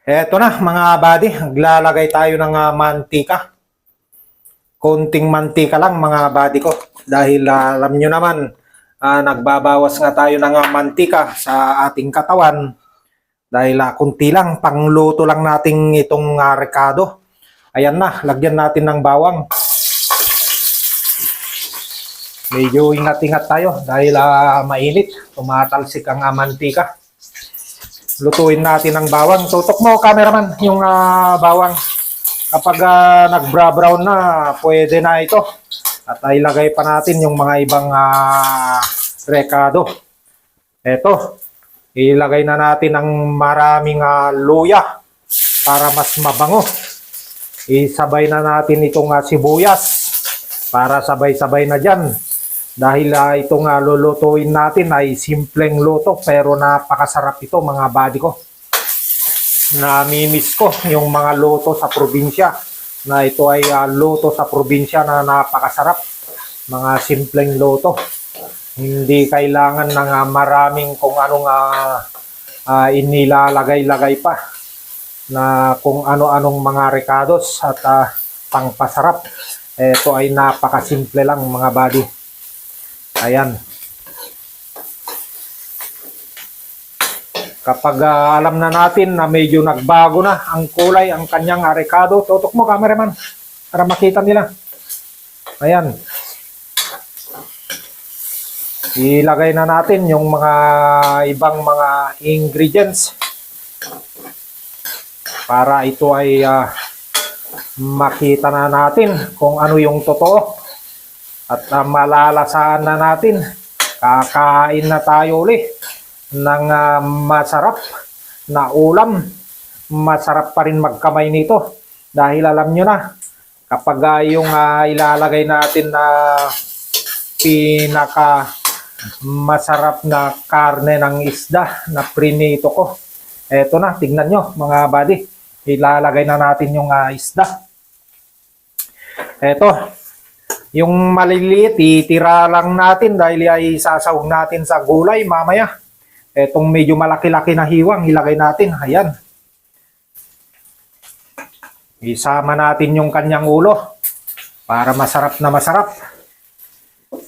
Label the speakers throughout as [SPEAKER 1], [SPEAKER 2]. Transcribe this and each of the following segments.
[SPEAKER 1] Eto na mga buddy, naglalagay tayo ng mantika. Konting mantika lang mga buddy ko. Dahil alam nyo naman, nagbabawas nga tayo ng mantika sa ating katawan. Dahil kunti lang, pangluto lang natin itong rekado. Ayan na, lagyan natin ng bawang. Medyo ingat-ingat tayo dahil mainit, tumatalsik ang mantika. Lutuin natin ang bawang. Tutok mo, cameraman, yung bawang. Kapag nag-brown na, pwede na ito. At ilagay pa natin yung mga ibang rekado. Ito, ilagay na natin ang maraming luya para mas mabango. Isabay na natin itong sibuyas para sabay-sabay na dyan. Dahil itong lulutuin natin ay simpleng luto pero napakasarap ito mga buddy ko. Namimiss ko yung mga luto sa probinsya na ito ay luto sa probinsya na napakasarap. Mga simpleng luto. Hindi kailangan ng maraming kung anong inilalagay-lagay pa na kung ano-anong mga rekados at pangpasarap. Ito ay napakasimple lang mga buddy. Ayan. Kapag alam na natin na medyo nagbago na ang kulay, ang kanyang rekado, tutok mo cameraman para makita nila. Ayan. Ilagay na natin yung mga ibang mga ingredients para ito ay makita na natin kung ano yung totoo. At malalasaan na natin, kakain na tayo ulit ng masarap na ulam. Masarap pa rin magkamay nito. Dahil alam nyo na, kapag yung ilalagay natin na pinaka masarap na karne ng isda na prinito ko. Eto na, tignan nyo mga buddy. Ilalagay na natin yung isda. Eto. Yung maliliit, itira lang natin dahil ay sasawag natin sa gulay mamaya. Etong medyo malaki-laki na hiwang, ilagay natin. Ayan. Isama natin yung kanyang ulo para masarap na masarap.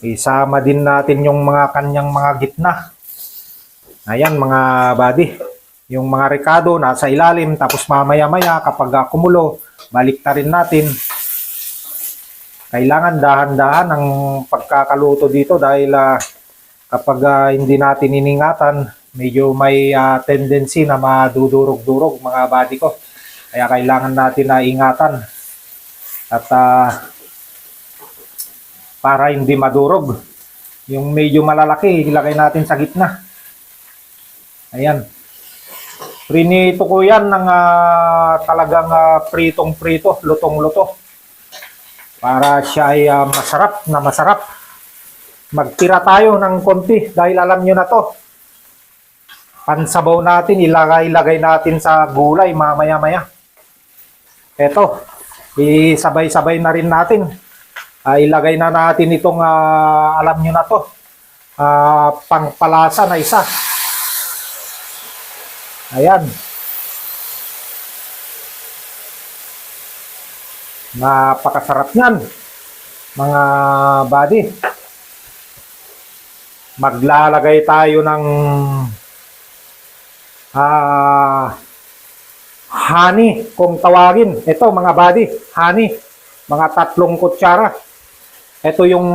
[SPEAKER 1] Isama din natin yung mga kanyang mga gitna. Ayan mga buddy. Yung mga rekado nasa ilalim, tapos mamaya-maya kapag kumulo, balik na rin natin. Kailangan dahan-dahan ang pagkakaluto dito dahil kapag hindi natin iningatan, medyo may tendency na madudurog-durog mga buddy ko. Kaya kailangan natin na ingatan at para hindi madurog. Yung medyo malalaki, ilagay natin sa gitna. Ayan. Prinito ko yan ng talagang pritong-prito, lutong-luto. Para siya ay masarap na masarap. Magtira tayo ng konti dahil alam nyo na to. Pansabaw natin, ilagay natin sa gulay mamaya-maya. Eto, isabay-sabay na rin natin. Ilagay na natin itong alam nyo na to. Pangpalasa na isa. Ayan. Napakasarap niyan mga buddy. Maglalagay tayo ng honey kung tawagin. Ito mga buddy, honey. Mga 3 kutsara. Ito yung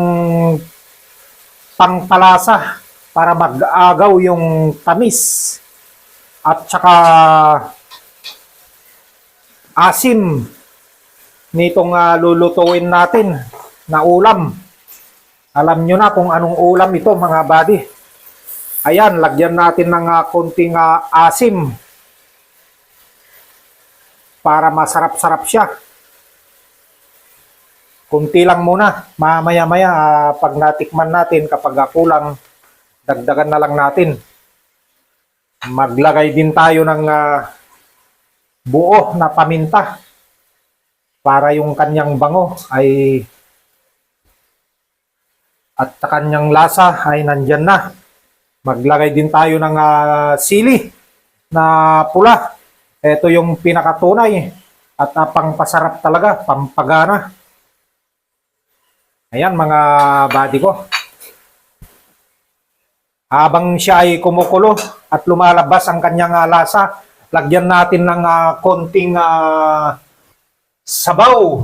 [SPEAKER 1] pangpalasa para mag-agaw yung tamis at saka asim nitong lulutuin natin na ulam. Alam nyo na kung anong ulam ito mga buddy. Ayan, lagyan natin ng konting asim para masarap-sarap siya. Kunti lang muna. Mamaya-maya pag natikman natin kapag kulang, dagdagan na lang natin. Maglagay din tayo ng buo na paminta. Para yung kanyang bango ay at sa kanyang lasa ay nandyan na. Maglagay din tayo ng sili na pula. Ito yung pinakatunay at pangpasarap talaga, pampagana. Ayan mga buddy ko. Habang siya ay kumukulo at lumalabas ang kanyang lasa, lagyan natin ng konting sabaw.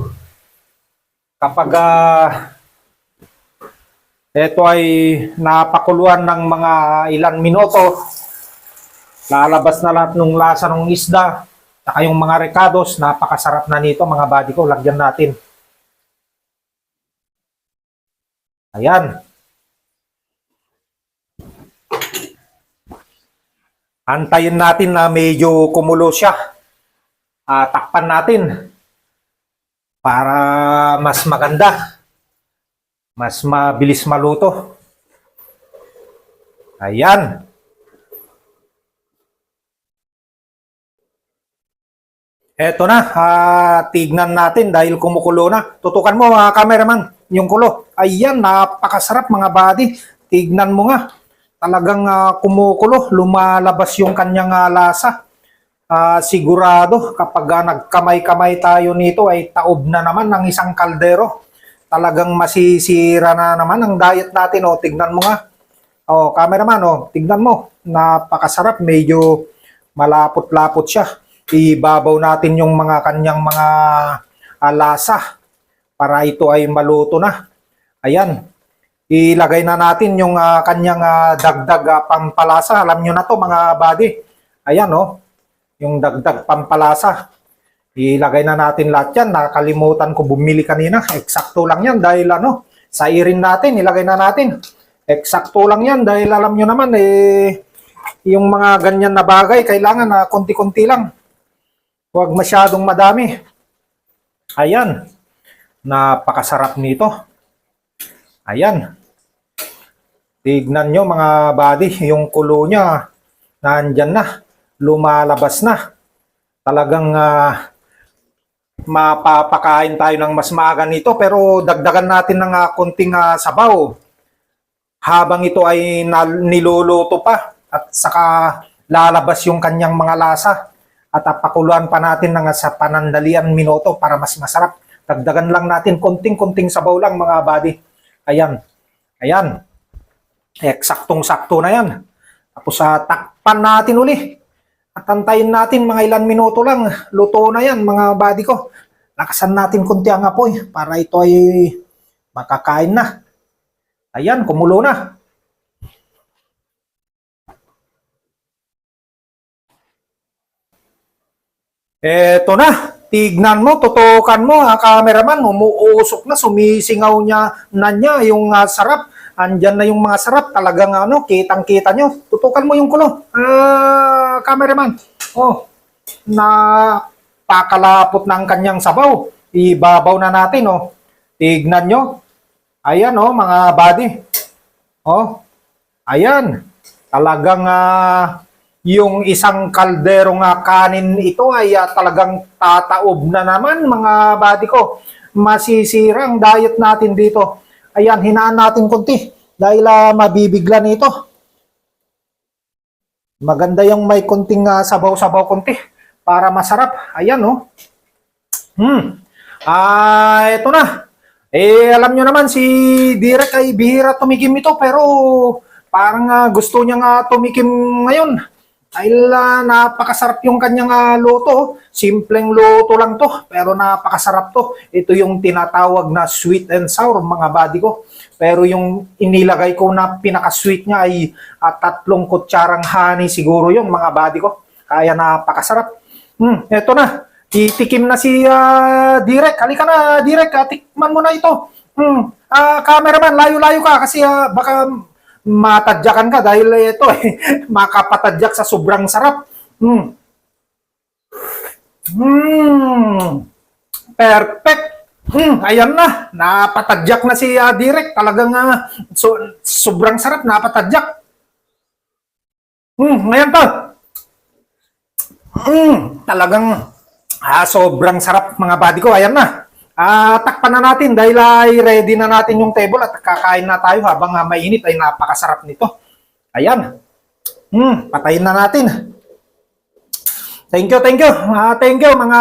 [SPEAKER 1] Kapag ito ay napakuluan ng mga ilan minuto, lalabas na lahat ng lasa ng isda, saka yung mga recados, napakasarap na nito mga buddy ko. Lagyan natin. Ayan. Antayin natin na medyo kumulo siya. Takpan natin para mas maganda. Mas mabilis maluto. Ayan. Eto na, tignan natin dahil kumukulo na. Tutukan mo cameraman, yung kulo. Ayan, napakasarap mga buddy. Tignan mo nga. Talagang kumukulo, lumalabas yung kanyang lasa. Sigurado kapag nagkamay-kamay tayo nito ay taob na naman ng isang kaldero. Talagang masisira na naman ang diet natin. O, tignan mo nga. O, cameraman, o, tignan mo. Napakasarap, medyo malapot-lapot siya. Ibabaw natin yung mga kanyang mga lasa para ito ay maluto na. Ayan. Ilagay na natin yung kanyang dagdag pampalasa. Alam nyo na to mga buddy. Ayan oh, yung dagdag pampalasa. Ilagay na natin lahat yan. Nakalimutan ko bumili kanina. Eksakto lang yan dahil sa irin natin, ilagay na natin. Eksakto lang yan dahil alam nyo naman yung mga ganyan na bagay kailangan konti-konti lang. Huwag masyadong madami. Ayan. Napakasarap nito. Ayan. Tignan nyo mga buddy, yung kulo niya, nandyan na, lumalabas na. Talagang mapapakain tayo ng mas maaga nito, pero dagdagan natin ng konting sabaw. Habang ito ay niluluto pa, at saka lalabas yung kanyang mga lasa. At pakuluan pa natin ng sa panandalian minuto para mas masarap. Dagdagan lang natin konting-konting sabaw lang mga buddy. Ayan. Ayan. Eksaktong-sakto na yan. Tapos takpan natin uli. At antayin natin mga ilan minuto lang. Luto na yan mga buddy ko. Lakasan natin konti ang apoy para ito ay makakain na. Ayan, kumulo na. Eto na. Tignan mo, tutukan mo, cameraman, umuusok na, sumisingaw niya yung sarap. Andyan na yung mga sarap, talagang kitang-kita nyo. Tutukan mo yung kulo, cameraman. Oh, napakalapot na ang kanyang sabaw. Ibabaw na natin, oh. Tignan nyo. Ayan, oh, mga buddy. Oh, ayan. Talagang yung isang kalderong kanin ito ay talagang tataob na naman mga buddy ko. Masisira ang diet natin dito. Ayan, hinaan natin konti dahil mabibigla nito. Maganda yung may konting sabaw-sabaw konti para masarap. Ayan, oh. Ito na. Alam nyo naman si Direk ay bihira tumikim ito pero parang gusto niya tumikim ngayon. Dahil napakasarap yung kanyang luto. Simpleng luto lang to, pero napakasarap to. Ito yung tinatawag na sweet and sour, mga buddy ko. Pero yung inilagay ko na pinaka-sweet niya ay 3 kutsarang honey siguro yung mga buddy ko. Kaya napakasarap. Eto na. Titikim na si Direk. Halika na, Direk. Tikman mo na ito. Cameraman, layo-layo ka kasi baka matadyakan ka dahil ito makapatadyak sa sobrang sarap. Perfect. Ayan na, napatadyak na si Direk. Talagang sobrang sarap, napatadyak. Ngayon to. Talagang sobrang sarap mga buddy ko. Ayan na. Takpan na natin dahil ay ready na natin yung table at kakain na tayo habang mainit ay napakasarap nito. Ayan. Patayin na natin. Thank you, thank you. Thank you mga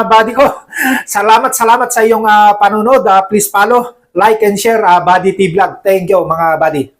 [SPEAKER 1] buddy ko. Salamat sa iyong panunod. Please follow, like, and share Buddy T Vlog. Thank you mga buddy.